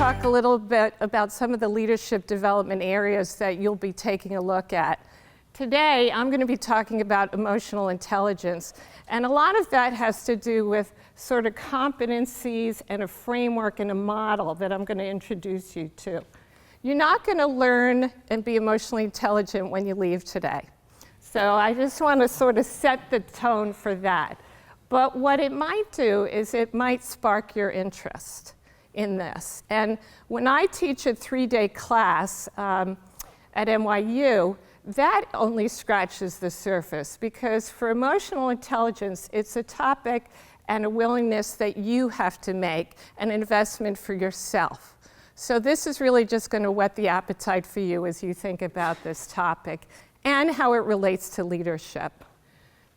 talk a little bit about some of the leadership development areas that you'll be taking a look at. Today, I'm going to be talking about emotional intelligence, and a lot of that has to do with sort of competencies and a framework and a model that I'm going to introduce you to. You're not going to learn and be emotionally intelligent when you leave today. So I just want to sort of set the tone for that. But what it might do is it might spark your interest in this. And when I teach a 3-day class at NYU, that only scratches the surface, because for emotional intelligence, it's a topic and a willingness that you have to make, an investment for yourself. So this is really just going to whet the appetite for you as you think about this topic and how it relates to leadership.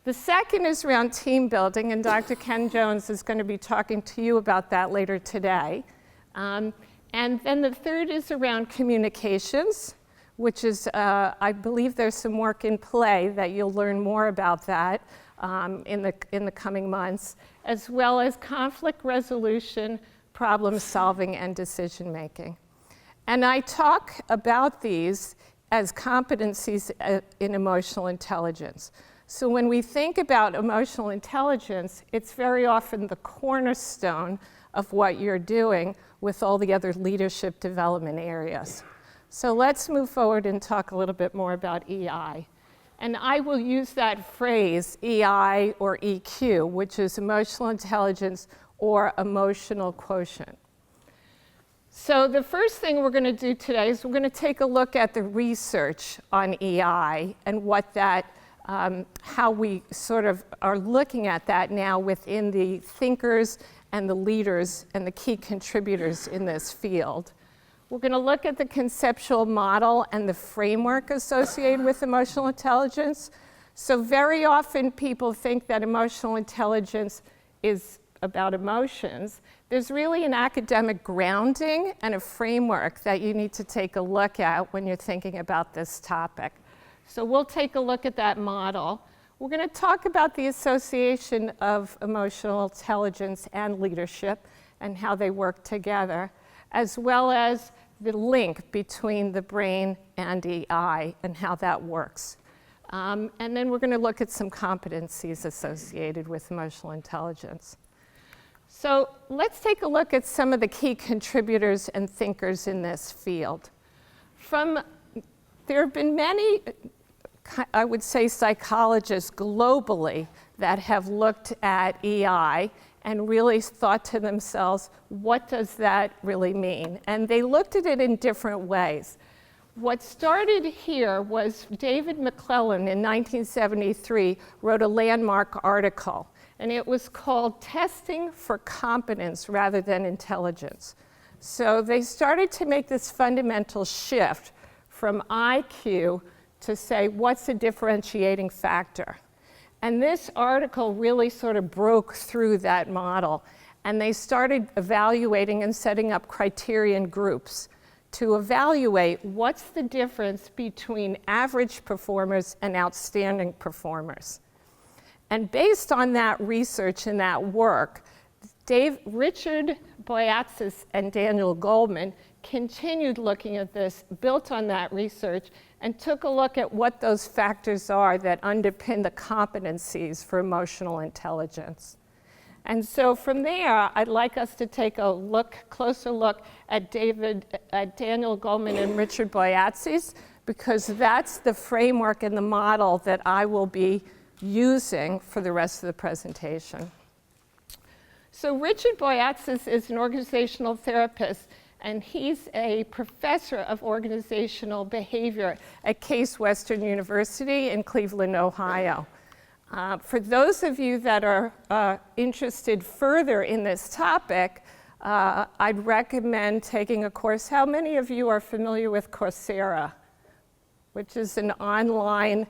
The second is around team building, and Dr. Ken Jones is going to be talking to you about that later today. And then the third is around communications, which is, I believe there's some work in play that you'll learn more about that in the coming months, as well as conflict resolution, problem solving, and decision making. And I talk about these as competencies in emotional intelligence. So when we think about emotional intelligence, it's very often the cornerstone of what you're doing with all the other leadership development areas. So let's move forward and talk a little bit more about EI. And I will use that phrase, EI or EQ, which is emotional intelligence or emotional quotient. So the first thing we're going to do today is we're going to take a look at the research on EI and what that, how we sort of are looking at that now within the thinkers and the leaders and the key contributors in this field. We're going to look at the conceptual model and the framework associated with emotional intelligence. So very often people think that emotional intelligence is about emotions. There's really an academic grounding and a framework that you need to take a look at when you're thinking about this topic. So we'll take a look at that model. We're going to talk about the association of emotional intelligence and leadership and how they work together, as well as the link between the brain and EI and how that works. And then we're going to look at some competencies associated with emotional intelligence. So let's take a look at some of the key contributors and thinkers in this field. There have been many, I would say, psychologists globally that have looked at EI and really thought to themselves, what does that really mean? And they looked at it in different ways. What started here was David McClellan in 1973 wrote a landmark article, and it was called Testing for Competence Rather than Intelligence. So they started to make this fundamental shift from IQ to say, what's a differentiating factor? And this article really sort of broke through that model, and they started evaluating and setting up criterion groups to evaluate what's the difference between average performers and outstanding performers. And based on that research and that work, Richard Boyatzis and Daniel Goleman continued looking at this, built on that research, and took a look at what those factors are that underpin the competencies for emotional intelligence. And so from there, I'd like us to take a closer look at Daniel Goleman and Richard Boyatzis, because that's the framework and the model that I will be using for the rest of the presentation. So Richard Boyatzis is an organizational therapist, and he's a professor of organizational behavior at Case Western University in Cleveland, Ohio. For those of you that are interested further in this topic, I'd recommend taking a course. How many of you are familiar with Coursera, which is an online,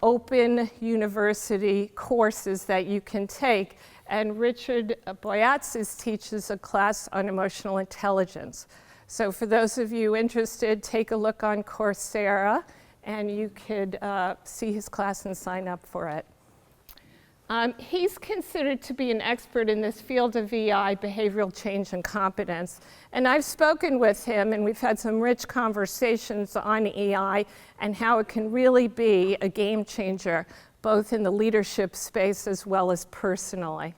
open university courses that you can take, and Richard Boyatzis teaches a class on emotional intelligence. So for those of you interested, take a look on Coursera, and you could see his class and sign up for it. He's considered to be an expert in this field of EI, behavioral change and competence. And I've spoken with him, and we've had some rich conversations on EI and how it can really be a game changer, both in the leadership space as well as personally.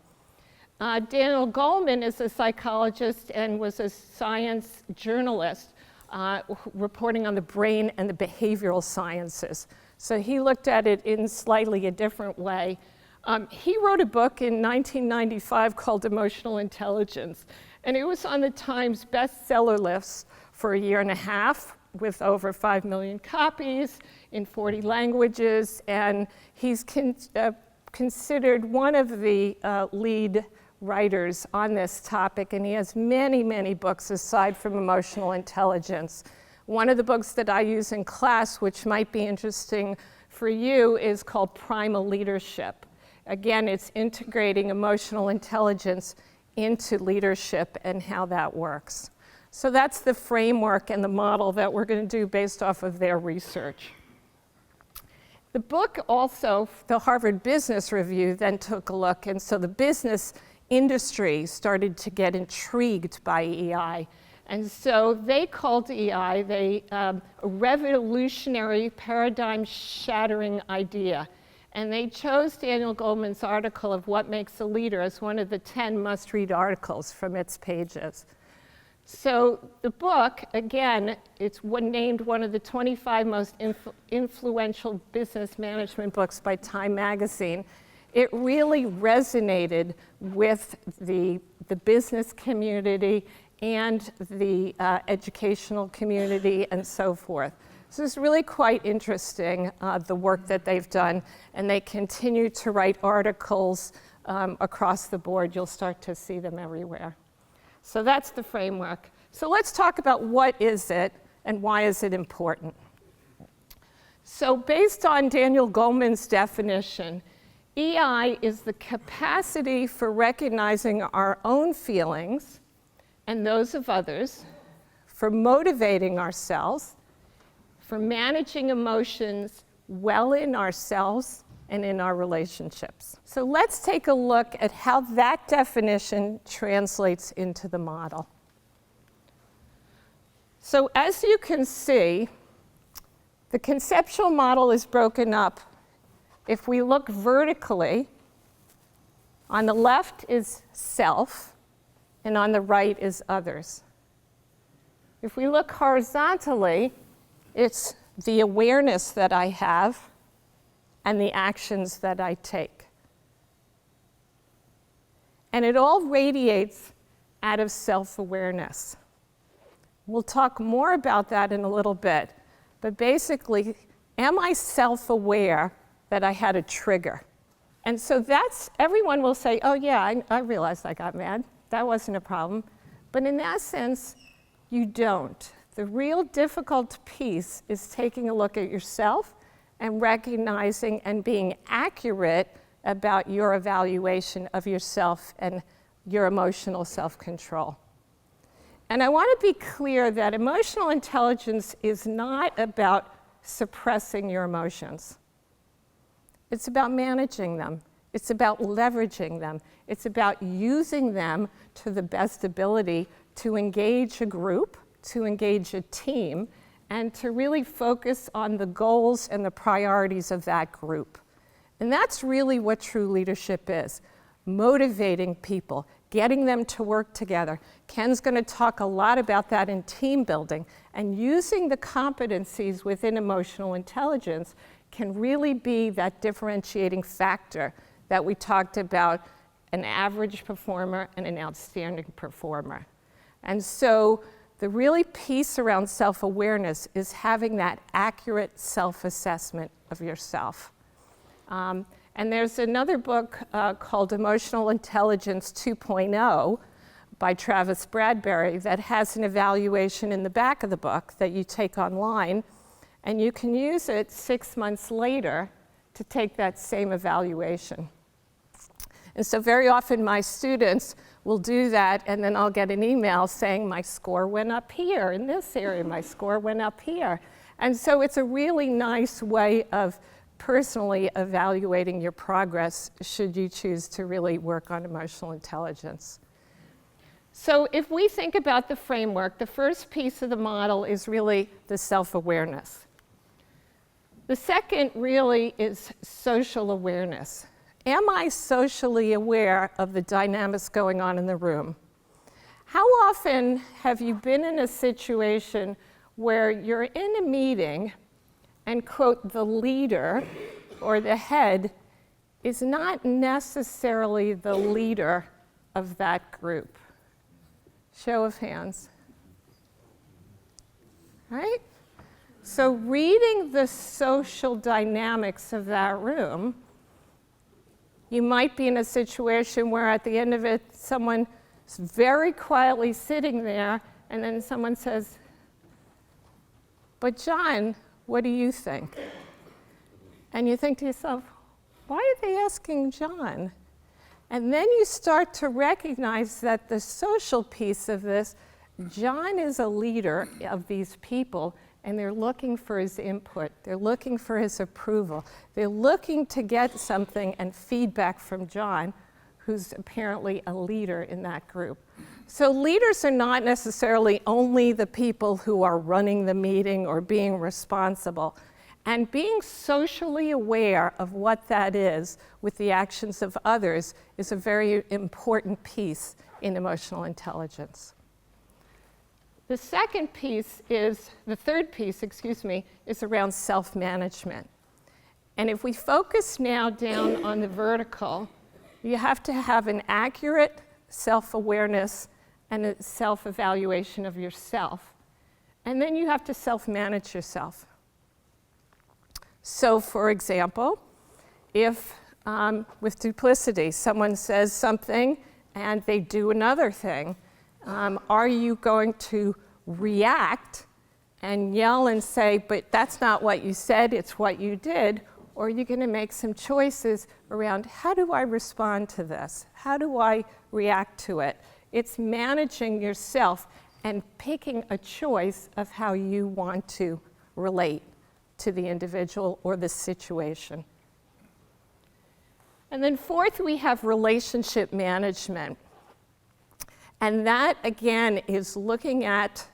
Daniel Goleman is a psychologist and was a science journalist reporting on the brain and the behavioral sciences. So he looked at it in slightly a different way. He wrote a book in 1995 called Emotional Intelligence, and it was on the Times bestseller list for a year and a half with over 5 million copies in 40 languages, and he's considered one of the lead writers on this topic, and he has many, many books aside from emotional intelligence. One of the books that I use in class, which might be interesting for you, is called Primal Leadership. Again, it's integrating emotional intelligence into leadership and how that works. So that's the framework and the model that we're going to do based off of their research. The book also, the Harvard Business Review, then took a look, and so the business industry started to get intrigued by EI. And so they called EI a revolutionary, paradigm-shattering idea. And they chose Daniel Goleman's article of What Makes a Leader as one of the 10 must-read articles from its pages. So the book, again, it's named one of the 25 most influential business management books by Time Magazine. It really resonated with the business community and the educational community and so forth. So it's really quite interesting, the work that they've done, and they continue to write articles across the board. You'll start to see them everywhere. So that's the framework. So let's talk about what is it and why is it important. So based on Daniel Goleman's definition, EI is the capacity for recognizing our own feelings and those of others, for motivating ourselves, for managing emotions well in ourselves and in our relationships. So let's take a look at how that definition translates into the model. So as you can see, the conceptual model is broken up. If we look vertically, on the left is self, and on the right is others. If we look horizontally, it's the awareness that I have and the actions that I take. And it all radiates out of self-awareness. We'll talk more about that in a little bit, but basically, am I self-aware that I had a trigger? And so everyone will say, oh yeah, I realized I got mad. That wasn't a problem. But in essence, you don't. The real difficult piece is taking a look at yourself and recognizing and being accurate about your evaluation of yourself and your emotional self-control. And I want to be clear that emotional intelligence is not about suppressing your emotions. It's about managing them. It's about leveraging them. It's about using them to the best ability to engage a group, to engage a team, and to really focus on the goals and the priorities of that group. And that's really what true leadership is, motivating people, getting them to work together. Ken's going to talk a lot about that in team building, and using the competencies within emotional intelligence can really be that differentiating factor that we talked about, an average performer and an outstanding performer. And so the really piece around self-awareness is having that accurate self-assessment of yourself. And there's another book called Emotional Intelligence 2.0 by Travis Bradbury that has an evaluation in the back of the book that you take online, and you can use it 6 months later to take that same evaluation. And so very often my students will do that, and then I'll get an email saying my score went up here in this area, my score went up here. And so it's a really nice way of personally evaluating your progress should you choose to really work on emotional intelligence. So if we think about the framework, the first piece of the model is really the self-awareness. The second really is social awareness. Am I socially aware of the dynamics going on in the room? How often have you been in a situation where you're in a meeting and, quote, the leader or the head is not necessarily the leader of that group? Show of hands. Right? So reading the social dynamics of that room, you might be in a situation where at the end of it, someone is very quietly sitting there, and then someone says, "But John, what do you think?" And you think to yourself, why are they asking John? And then you start to recognize that the social piece of this, John is a leader of these people, and they're looking for his input. They're looking for his approval. They're looking to get something and feedback from John, who's apparently a leader in that group. So leaders are not necessarily only the people who are running the meeting or being responsible. And being socially aware of what that is with the actions of others is a very important piece in emotional intelligence. The third piece, is around self-management. And if we focus now down on the vertical, you have to have an accurate self-awareness and a self-evaluation of yourself. And then you have to self-manage yourself. So, for example, if with duplicity, someone says something and they do another thing, are you going to react and yell and say, "But that's not what you said, it's what you did"? Or are you going to make some choices around, how do I respond to this? How do I react to it? It's managing yourself and picking a choice of how you want to relate to the individual or the situation. And then fourth, we have relationship management. And that, again, is looking at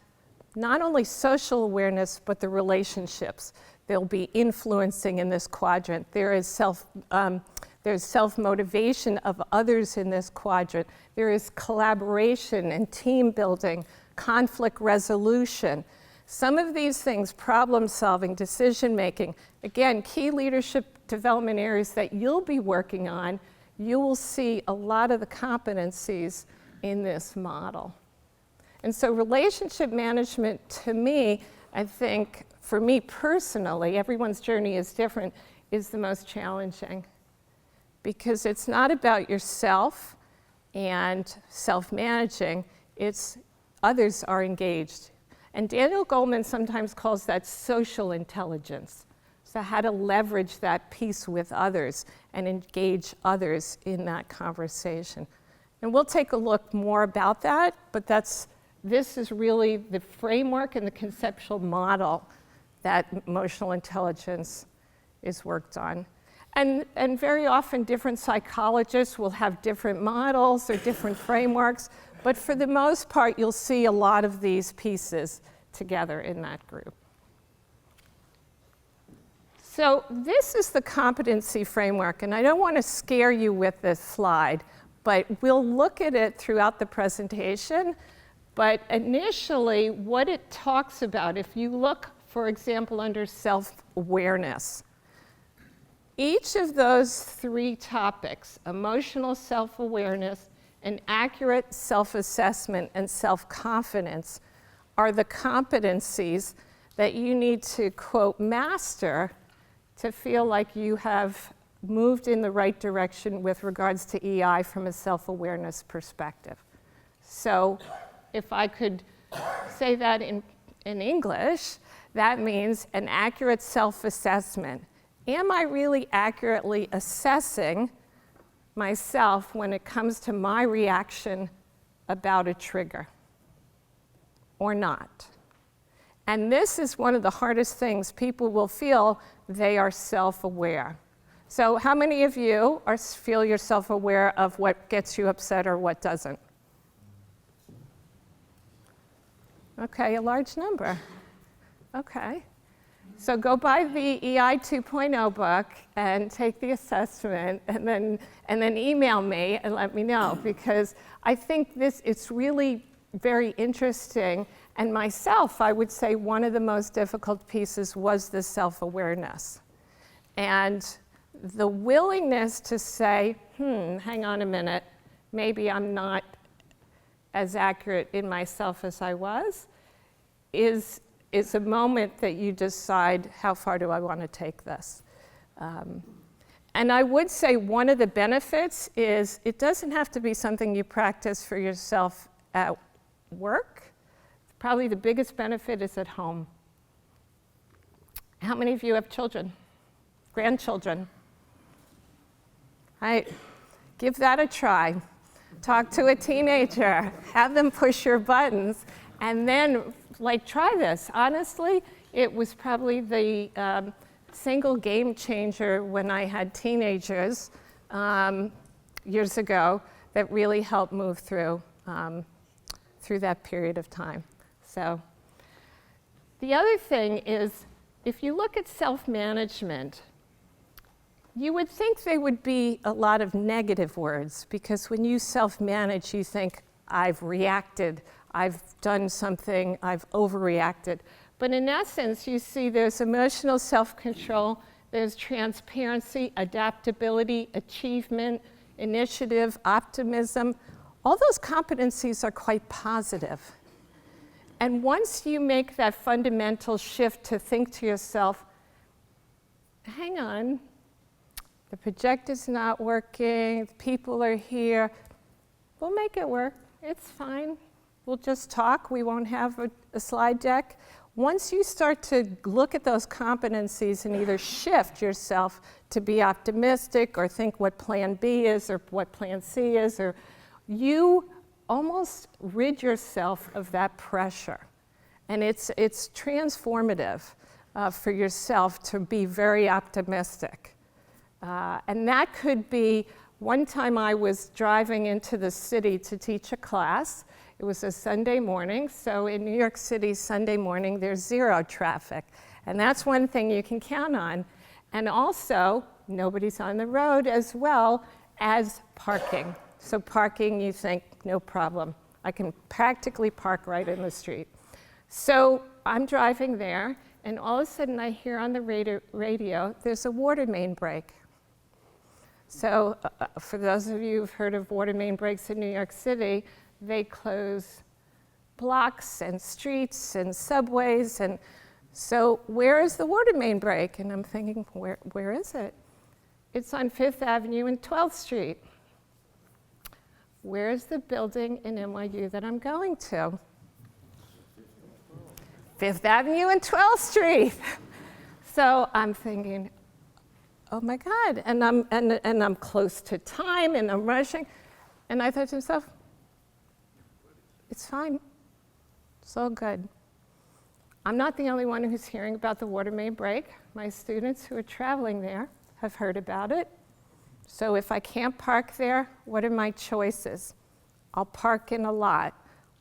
not only social awareness, but the relationships they'll be influencing in this quadrant. There's self-motivation of others in this quadrant. There is collaboration and team building, conflict resolution. Some of these things, problem solving, decision making, again, key leadership development areas that you'll be working on, you will see a lot of the competencies in this model. And so relationship management, to me, I think, for me personally, everyone's journey is different, is the most challenging. Because it's not about yourself and self-managing, it's others are engaged. And Daniel Goleman sometimes calls that social intelligence. So how to leverage that piece with others and engage others in that conversation. And we'll take a look more about that, but this is really the framework and the conceptual model that emotional intelligence is worked on. And very often different psychologists will have different models or different frameworks, but for the most part, you'll see a lot of these pieces together in that group. So this is the competency framework, and I don't want to scare you with this slide, but we'll look at it throughout the presentation. But initially, what it talks about, if you look, for example, under self-awareness, each of those three topics, emotional self-awareness, and accurate self-assessment, and self-confidence, are the competencies that you need to, quote, master to feel like you have moved in the right direction with regards to EI from a self-awareness perspective. So if I could say that in English, that means an accurate self-assessment. Am I really accurately assessing myself when it comes to my reaction about a trigger or not? And this is one of the hardest things people will feel they are self-aware. So how many of you feel you're self-aware of what gets you upset or what doesn't? Okay, a large number. Okay. So go buy the EI 2.0 book and take the assessment, and then email me and let me know, because I think it's really very interesting. And myself, I would say one of the most difficult pieces was the self-awareness. And the willingness to say, hang on a minute, maybe I'm not as accurate in myself as I was, is a moment that you decide, how far do I want to take this? And I would say one of the benefits is it doesn't have to be something you practice for yourself at work. Probably the biggest benefit is at home. How many of you have children? Grandchildren? Right. Give that a try. Talk to a teenager. Have them push your buttons. And then, try this. Honestly, it was probably the single game changer when I had teenagers years ago that really helped move through that period of time. So the other thing is, if you look at self-management, you would think there would be a lot of negative words, because when you self-manage, you think, I've reacted, I've done something, I've overreacted. But in essence, you see there's emotional self-control, there's transparency, adaptability, achievement, initiative, optimism. All those competencies are quite positive. And once you make that fundamental shift to think to yourself, hang on, the projector's not working, the people are here, we'll make it work, it's fine. We'll just talk, we won't have a slide deck. Once you start to look at those competencies and either shift yourself to be optimistic or think what plan B is or what plan C is, or you almost rid yourself of that pressure. And it's transformative for yourself to be very optimistic. And that could be, one time I was driving into the city to teach a class. It was a Sunday morning, so in New York City, Sunday morning, there's zero traffic. And that's one thing you can count on. And also, nobody's on the road, as well as parking. So parking, you think, no problem. I can practically park right in the street. So I'm driving there, and all of a sudden I hear on the radio, there's a water main break. So for those of you who've heard of water main breaks in New York City, they close blocks and streets and subways. And so where is the water main break? And I'm thinking, where is it? It's on 5th Avenue and 12th Street. Where's the building in NYU that I'm going to? 5th Avenue and 12th Street. So I'm thinking, oh my God, and I'm close to time and I'm rushing. And I thought to myself, it's fine, it's all good. I'm not the only one who's hearing about the water main break. My students who are traveling there have heard about it. So if I can't park there, what are my choices? I'll park in a lot.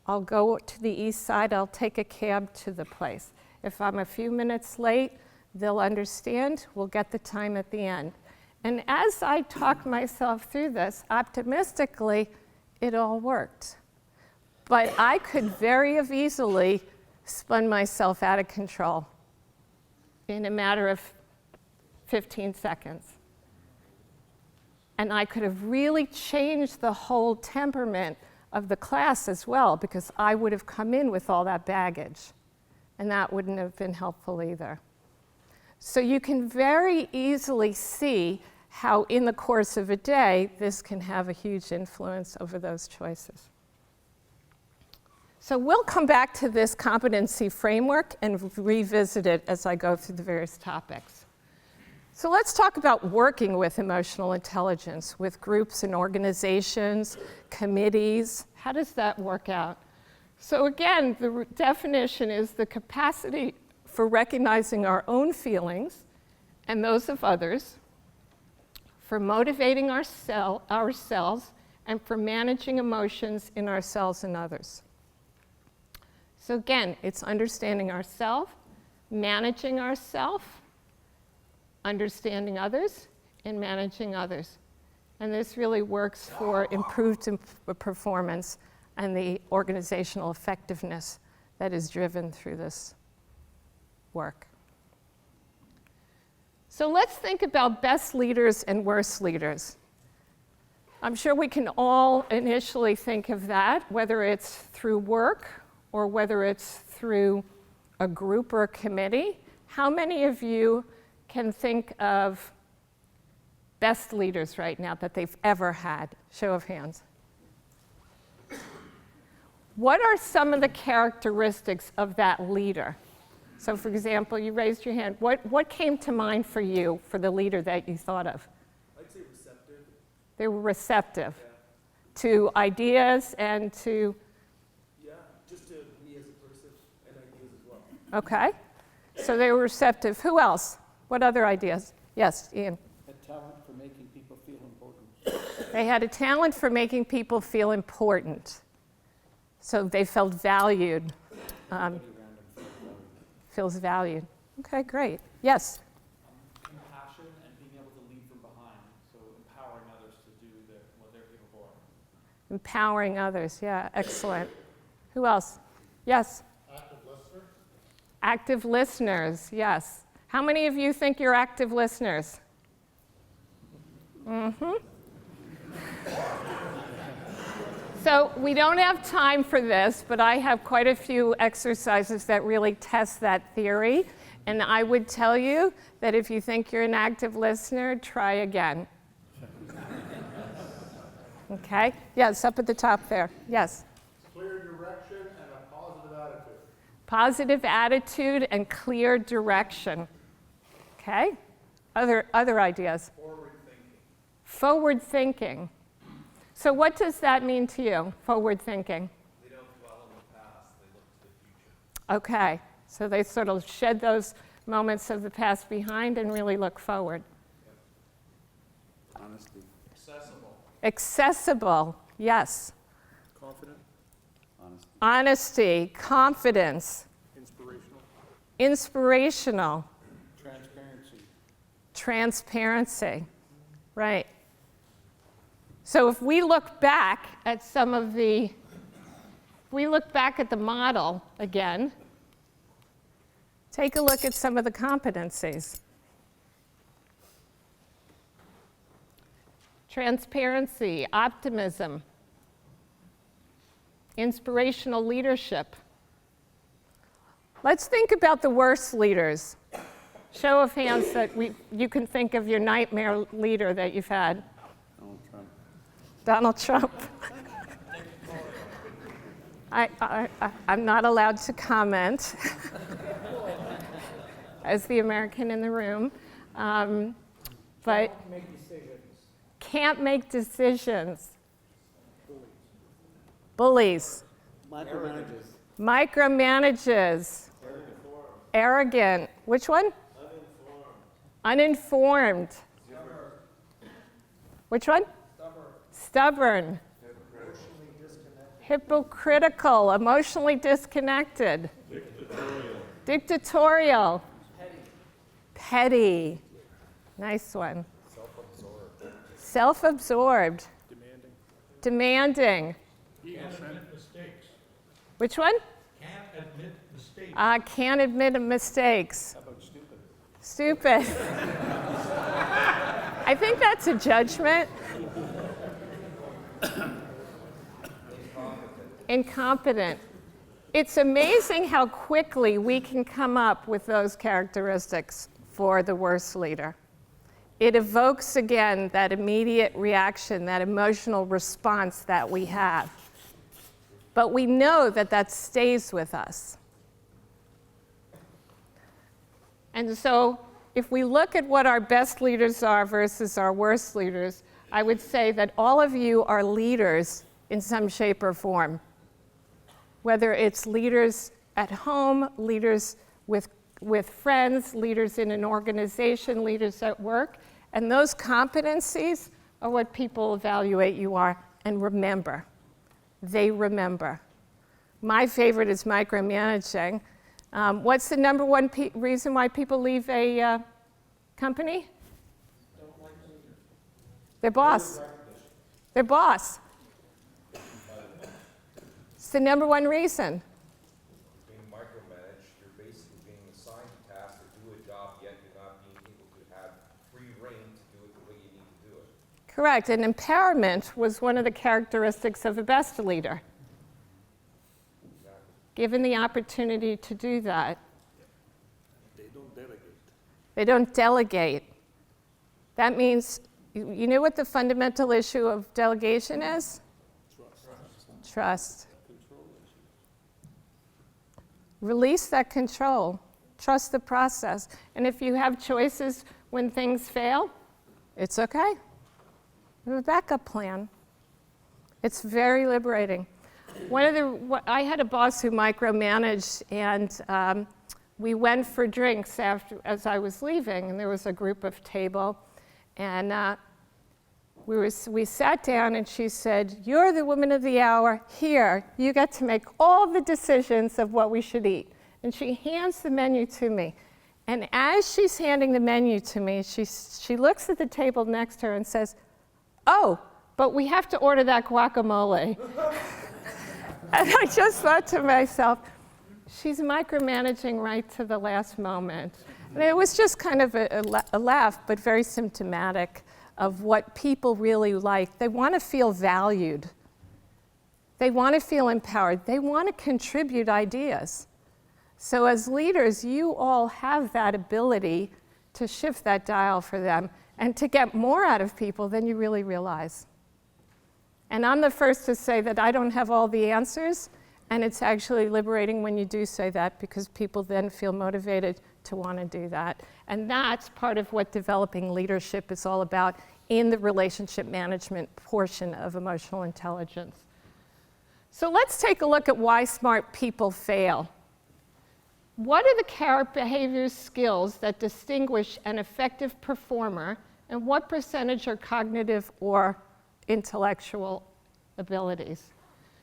I'll go to the east side, I'll take a cab to the place. If I'm a few minutes late, they'll understand, we'll get the time at the end. And as I talk myself through this, optimistically, it all worked. But I could very easily spun myself out of control in a matter of 15 seconds. And I could have really changed the whole temperament of the class as well, because I would have come in with all that baggage, and that wouldn't have been helpful either. So you can very easily see how in the course of a day, this can have a huge influence over those choices. So we'll come back to this competency framework and revisit it as I go through the various topics. So let's talk about working with emotional intelligence, with groups and organizations, committees. How does that work out? So again, the definition is the capacity for recognizing our own feelings and those of others, for motivating ourselves, and for managing emotions in ourselves and others. So again, it's understanding ourselves, managing ourselves, understanding others, and managing others. And this really works for improved performance and the organizational effectiveness that is driven through this work. So let's think about best leaders and worst leaders. I'm sure we can all initially think of that, whether it's through work or whether it's through a group or a committee. How many of you can think of best leaders right now that they've ever had? Show of hands. What are some of the characteristics of that leader? So for example, you raised your hand. What came to mind for you for the leader that you thought of? I'd say receptive. They were receptive to ideas and to... Yeah, just to me as a person and ideas as well. Okay. So they were receptive. Who else? What other ideas? Yes, Ian. A talent for making people feel important. They had a talent for making people feel important. So they felt valued. Feels valued. Okay, great. Yes? Compassion and being able to lead from behind, so empowering others to do what they're capable of. Empowering others, yeah, excellent. Who else? Yes? Active listeners. Active listeners, yes. How many of you think you're active listeners? Mm-hmm. So we don't have time for this, but I have quite a few exercises that really test that theory. And I would tell you that if you think you're an active listener, try again. Okay? Yes, up at the top there. Yes? Clear direction and a positive attitude. Positive attitude and clear direction. Okay? Other ideas? Forward thinking. Forward thinking. So what does that mean to you, forward thinking? They don't dwell on the past, they look to the future. Okay, so they sort of shed those moments of the past behind and really look forward. Honesty. Accessible. Accessible, yes. Confident. Honesty. Honesty, confidence. Inspirational. Inspirational. Transparency. Transparency, right. So if we look back at the model again, take a look at some of the competencies. Transparency, optimism, inspirational leadership. Let's think about the worst leaders. Show of hands that you can think of your nightmare leader that you've had. Donald Trump. Donald Trump. I'm not allowed to comment as the American in the room, but can't make decisions. Bullies. Micromanages. Micromanages. Arrogant. Which one? Uninformed. Which one? Stubborn. Hypocritical, emotionally disconnected. Dictatorial. Petty. Nice one. Self-absorbed. Demanding. Can't admit mistakes. Which one? Can't admit mistakes. Can't admit mistakes. How about stupid? Stupid. I think that's a judgment. Incompetent. It's amazing how quickly we can come up with those characteristics for the worst leader. It evokes again that immediate reaction, that emotional response that we have. But we know that that stays with us. And so if we look at what our best leaders are versus our worst leaders, I would say that all of you are leaders in some shape or form. Whether it's leaders at home, leaders with with friends, leaders in an organization, leaders at work. And those competencies are what people evaluate you are. And remember, they remember. My favorite is micromanaging. What's the number one reason why people leave a company? Their boss. Their boss. It's the number one reason. Being micromanaged, you're basically being assigned a task to do a job, yet you're not being able to have free reign to do it the way you need to do it. Correct. And empowerment was one of the characteristics of the best leader. Given the opportunity to do that. They don't delegate. They don't delegate. That means, you know what the fundamental issue of delegation is? Trust. Release that control. Trust the process. And if you have choices when things fail, it's okay. You have a backup plan. It's very liberating. I had a boss who micromanaged, and we went for drinks as I was leaving, and there was a group of table, and we sat down, and she said, "You're the woman of the hour. Here, you get to make all the decisions of what we should eat." And she hands the menu to me. And as she's handing the menu to me, she looks at the table next to her and says, "Oh, but we have to order that guacamole." And I just thought to myself, she's micromanaging right to the last moment. And it was just kind of a laugh, but very symptomatic of what people really like. They want to feel valued. They want to feel empowered. They want to contribute ideas. So as leaders, you all have that ability to shift that dial for them and to get more out of people than you really realize. And I'm the first to say that I don't have all the answers, and it's actually liberating when you do say that, because people then feel motivated to want to do that. And that's part of what developing leadership is all about in the relationship management portion of emotional intelligence. So let's take a look at why smart people fail. What are the character behaviors, skills that distinguish an effective performer, and what percentage are cognitive or intellectual abilities?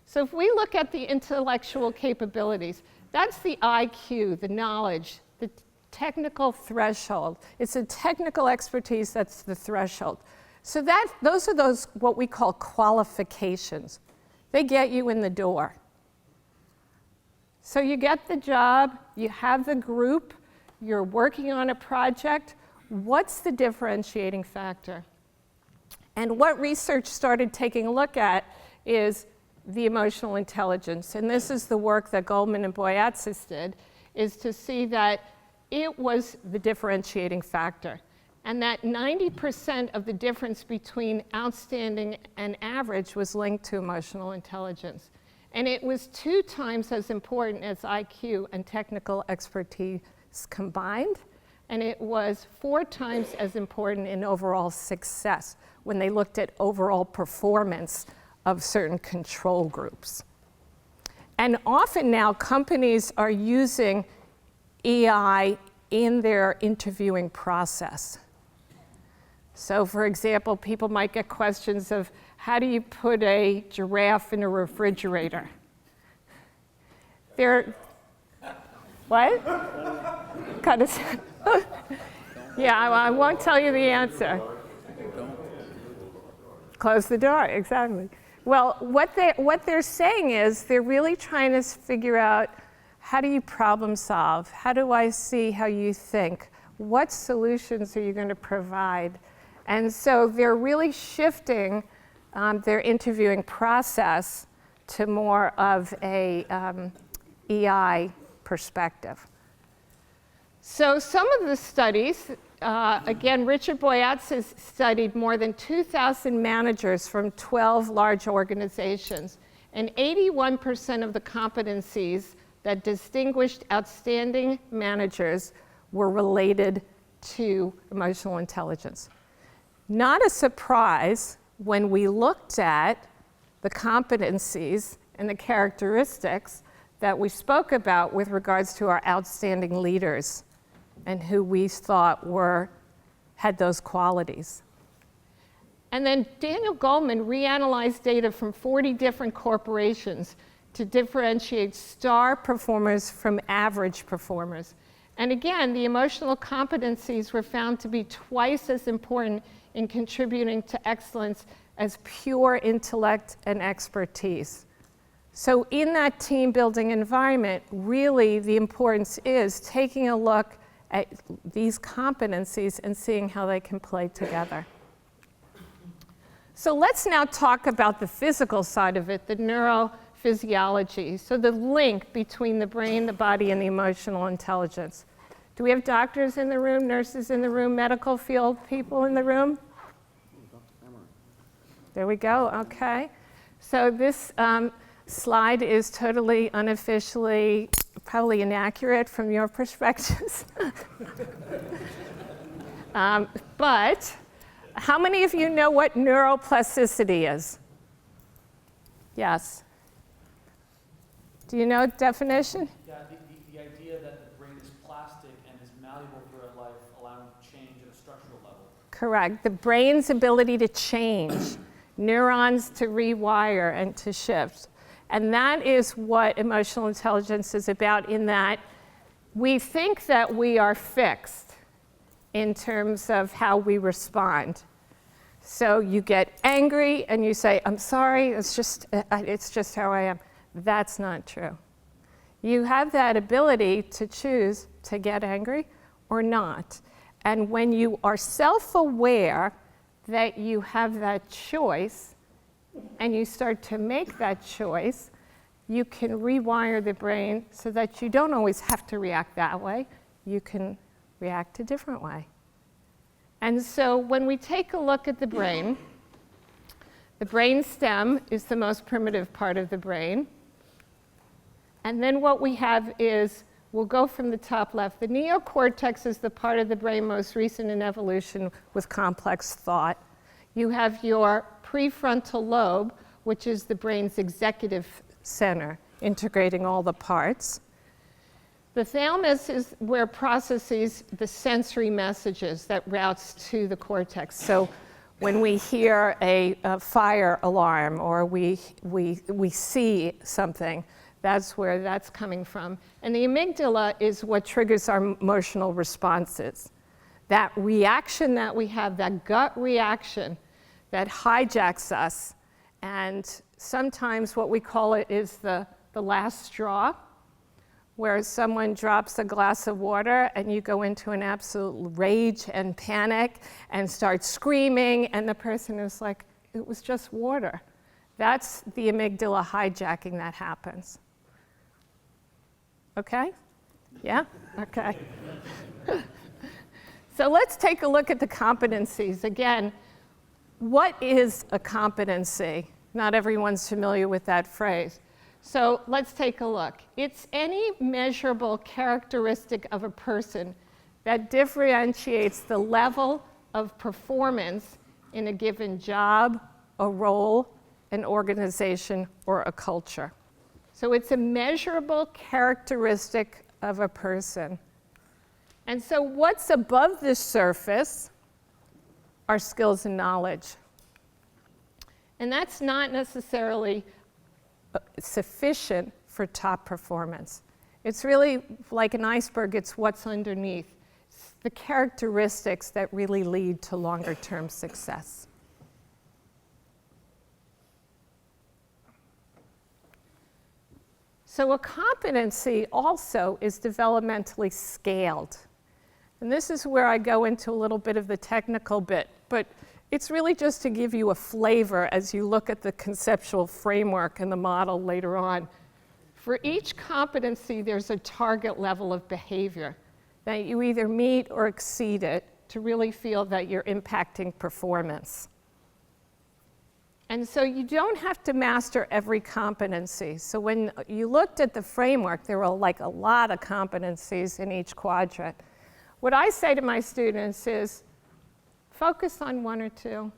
So if we look at the intellectual capabilities, that's the IQ, the knowledge, the technical threshold. It's a technical expertise that's the threshold. So those are what we call qualifications. They get you in the door. So you get the job, you have the group, you're working on a project. What's the differentiating factor? And what research started taking a look at is the emotional intelligence. And this is the work that Goleman and Boyatzis did, is to see that it was the differentiating factor. And that 90% of the difference between outstanding and average was linked to emotional intelligence. And it was 2 times as important as IQ and technical expertise combined. And it was 4 times as important in overall success when they looked at overall performance of certain control groups. And often now companies are using EI in their interviewing process. So for example, people might get questions of, how do you put a giraffe in a refrigerator? What? Kind of. Yeah, I won't tell you the answer. Close the door, exactly. Well, what they're saying is they're really trying to figure out, how do you problem solve? How do I see how you think? What solutions are you going to provide? And so they're really shifting their interviewing process to more of a EI perspective. So some of the studies, again, Richard Boyatzis studied more than 2,000 managers from 12 large organizations, and 81% of the competencies that distinguished outstanding managers were related to emotional intelligence. Not a surprise when we looked at the competencies and the characteristics that we spoke about with regards to our outstanding leaders and who we thought had those qualities. And then Daniel Goleman reanalyzed data from 40 different corporations to differentiate star performers from average performers. And again, the emotional competencies were found to be twice as important in contributing to excellence as pure intellect and expertise. So in that team building environment, really the importance is taking a look at these competencies and seeing how they can play together. So let's now talk about the physical side of it, the neurophysiology. So the link between the brain, the body, and the emotional intelligence. Do we have doctors in the room, nurses in the room, medical field people in the room? There we go, okay. So this slide is totally unofficially, probably inaccurate from your perspectives. But how many of you know what neuroplasticity is? Yes. Do you know definition? Yeah, the idea that the brain is plastic and is malleable throughout life, allowing change at a structural level. Correct. The brain's ability to change, neurons to rewire and to shift. And that is what emotional intelligence is about, in that we think that we are fixed in terms of how we respond. So you get angry and you say, I'm sorry, it's just how I am. That's not true. You have that ability to choose to get angry or not. And when you are self-aware that you have that choice and you start to make that choice, you can rewire the brain so that you don't always have to react that way. You can react a different way. And so when we take a look at the brain stem is the most primitive part of the brain. And then what we have is, we'll go from the top left, the neocortex is the part of the brain most recent in evolution with complex thought. You have your prefrontal lobe, which is the brain's executive center, integrating all the parts. The thalamus is where processes the sensory messages that routes to the cortex. So when we hear a fire alarm or we see something, that's where that's coming from. And the amygdala is what triggers our emotional responses. That reaction that we have, that gut reaction that hijacks us, and sometimes what we call it is the last straw, where someone drops a glass of water and you go into an absolute rage and panic and start screaming, and the person is like, it was just water. That's the amygdala hijacking that happens. Okay? Yeah? Okay. So let's take a look at the competencies. Again, what is a competency? Not everyone's familiar with that phrase. So let's take a look. It's any measurable characteristic of a person that differentiates the level of performance in a given job, a role, an organization, or a culture. So it's a measurable characteristic of a person. And so what's above the surface are skills and knowledge. And that's not necessarily sufficient for top performance. It's really like an iceberg, it's what's underneath. It's the characteristics that really lead to longer term success. So a competency also is developmentally scaled. And this is where I go into a little bit of the technical bit, but it's really just to give you a flavor as you look at the conceptual framework and the model later on. For each competency, there's a target level of behavior that you either meet or exceed it to really feel that you're impacting performance. And so you don't have to master every competency. So when you looked at the framework, there were like a lot of competencies in each quadrant. What I say to my students is, focus on one or two.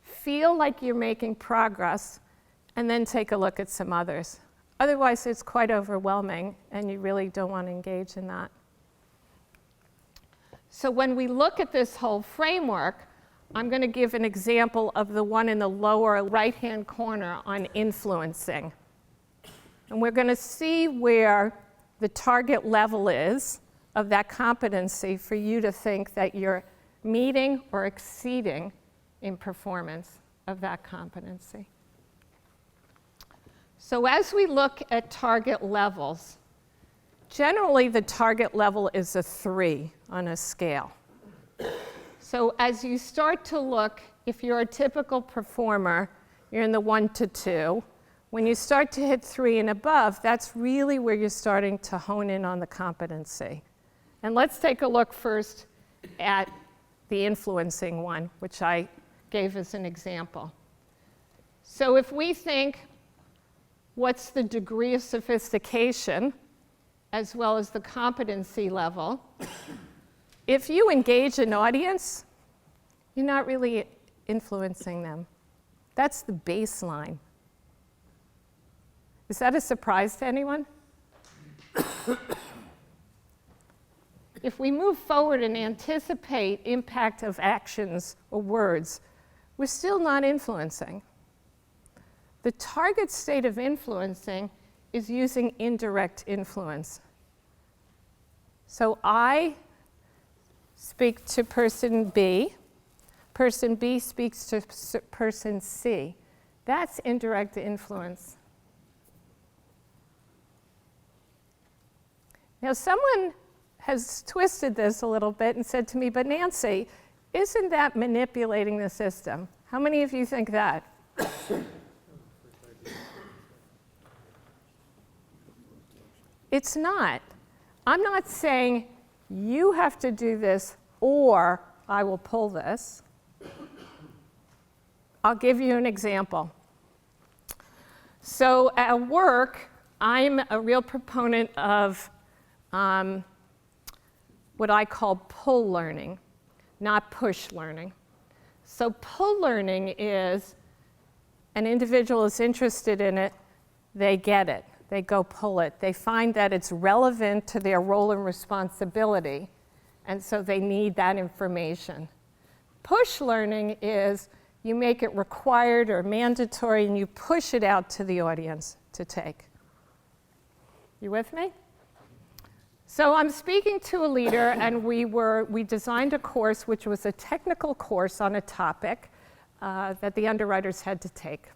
Feel like you're making progress, and then take a look at some others. Otherwise, it's quite overwhelming, and you really don't want to engage in that. So when we look at this whole framework, I'm going to give an example of the one in the lower right-hand corner on influencing. And we're going to see where the target level is of that competency for you to think that you're meeting or exceeding in performance of that competency. So as we look at target levels, generally the target level is a 3 on a scale. So as you start to look, if you're a typical performer, you're in the 1 to 2. When you start to hit 3 and above, that's really where you're starting to hone in on the competency. And let's take a look first at the influencing one, which I gave as an example. So if we think, what's the degree of sophistication as well as the competency level? If you engage an audience, you're not really influencing them. That's the baseline. Is that a surprise to anyone? If we move forward and anticipate impact of actions or words, we're still not influencing. The target state of influencing is using indirect influence. So I speak to person B speaks to person C. That's indirect influence. Now, someone has twisted this a little bit and said to me, but Nancy, isn't that manipulating the system? How many of you think that? It's not. I'm not saying you have to do this or I will pull this. I'll give you an example. So at work, I'm a real proponent of what I call pull learning, not push learning. So pull learning is an individual is interested in it, they get it, they go pull it. They find that it's relevant to their role and responsibility, and so they need that information. Push learning is you make it required or mandatory and you push it out to the audience to take. You with me? So I'm speaking to a leader, and we designed a course which was a technical course on a topic that the underwriters had to take.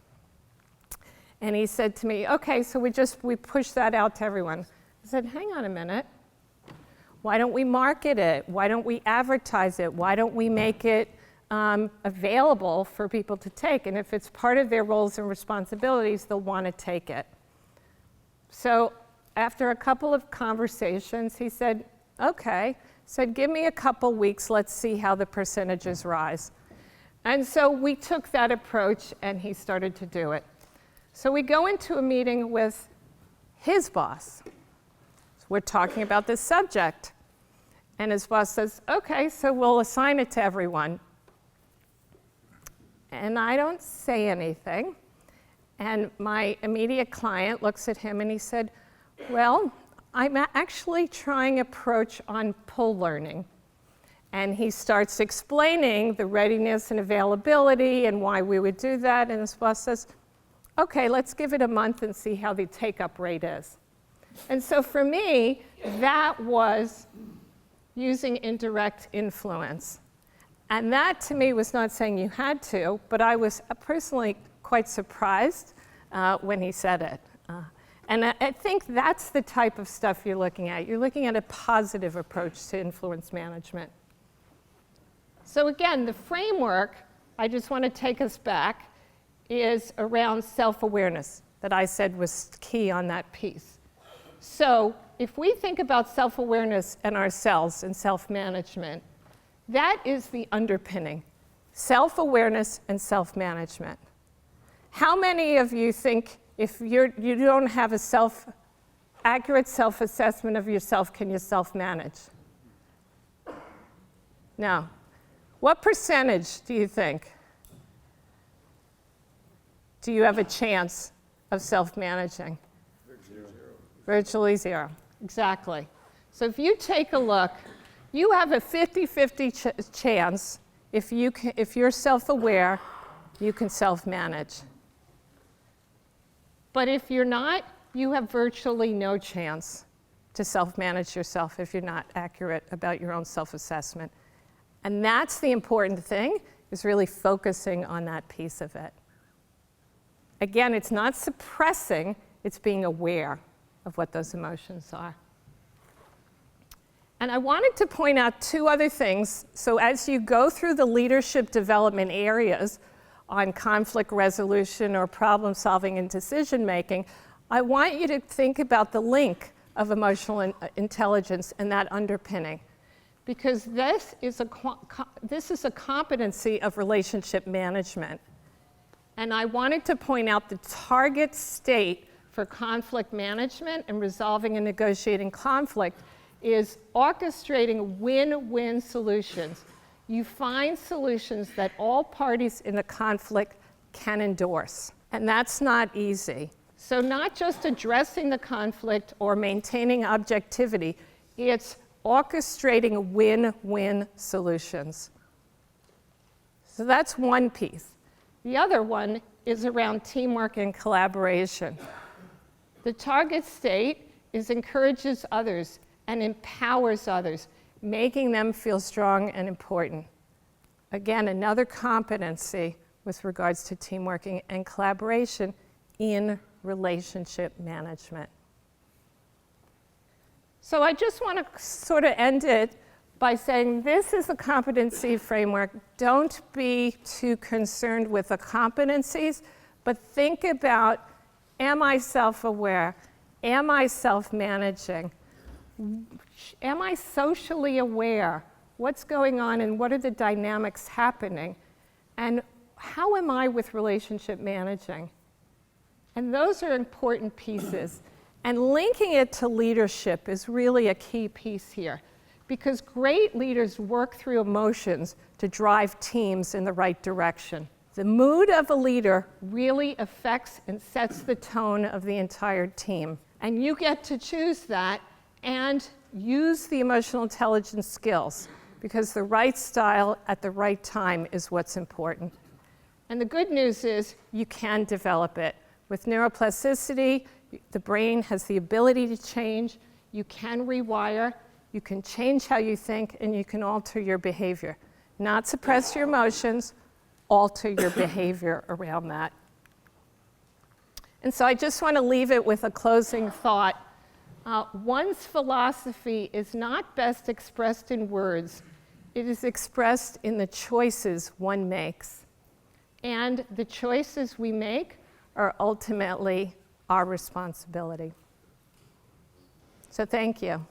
And he said to me, okay, so we pushed that out to everyone. I said, hang on a minute. Why don't we market it? Why don't we advertise it? Why don't we make it available for people to take? And if it's part of their roles and responsibilities, they'll want to take it. So after a couple of conversations, he said, okay, said, give me a couple weeks, let's see how the percentages rise. And so we took that approach, and he started to do it. So we go into a meeting with his boss. So we're talking about this subject. And his boss says, okay, so we'll assign it to everyone. And I don't say anything. And my immediate client looks at him and he said, well, I'm actually trying approach on pull learning. And he starts explaining the readiness and availability and why we would do that. And his boss says, okay, let's give it a month and see how the take-up rate is. And so for me, that was using indirect influence. And that to me was not saying you had to, but I was personally quite surprised when he said it. And I think that's the type of stuff you're looking at. You're looking at a positive approach to influence management. So again, the framework, I just want to take us back, is around self-awareness that I said was key on that piece. So if we think about self-awareness and ourselves and self-management, that is the underpinning, self-awareness and self-management. How many of you think if you don't have a accurate self-assessment of yourself, can you self-manage? No. What percentage do you think? Do you have a chance of self-managing? Very Virtually zero, exactly. So if you take a look, you have a 50-50 chance, if you're self-aware, you can self-manage. But if you're not, you have virtually no chance to self-manage yourself if you're not accurate about your own self-assessment. And that's the important thing, is really focusing on that piece of it. Again, it's not suppressing, it's being aware of what those emotions are. And I wanted to point out two other things. So as you go through the leadership development areas on conflict resolution or problem solving and decision making, I want you to think about the link of emotional intelligence and that underpinning. Because this is a competency of relationship management. And I wanted to point out the target state for conflict management and resolving and negotiating conflict is orchestrating win-win solutions. You find solutions that all parties in the conflict can endorse. And that's not easy. So not just addressing the conflict or maintaining objectivity, it's orchestrating win-win solutions. So that's one piece. The other one is around teamwork and collaboration. The target state encourages others and empowers others, making them feel strong and important. Again, another competency with regards to teamwork and collaboration in relationship management. So I just want to sort of end it by saying this is a competency framework. Don't be too concerned with the competencies, but think about, am I self-aware? Am I self-managing? Am I socially aware? What's going on and what are the dynamics happening? And how am I with relationship managing? And those are important pieces. And linking it to leadership is really a key piece here, because great leaders work through emotions to drive teams in the right direction. The mood of a leader really affects and sets the tone of the entire team. And you get to choose that and use the emotional intelligence skills, because the right style at the right time is what's important. And the good news is you can develop it. With neuroplasticity, the brain has the ability to change. You can rewire. You can change how you think, and you can alter your behavior. Not suppress your emotions, alter your behavior around that. And so I just want to leave it with a closing thought. One's philosophy is not best expressed in words. It is expressed in the choices one makes. And the choices we make are ultimately our responsibility. So thank you.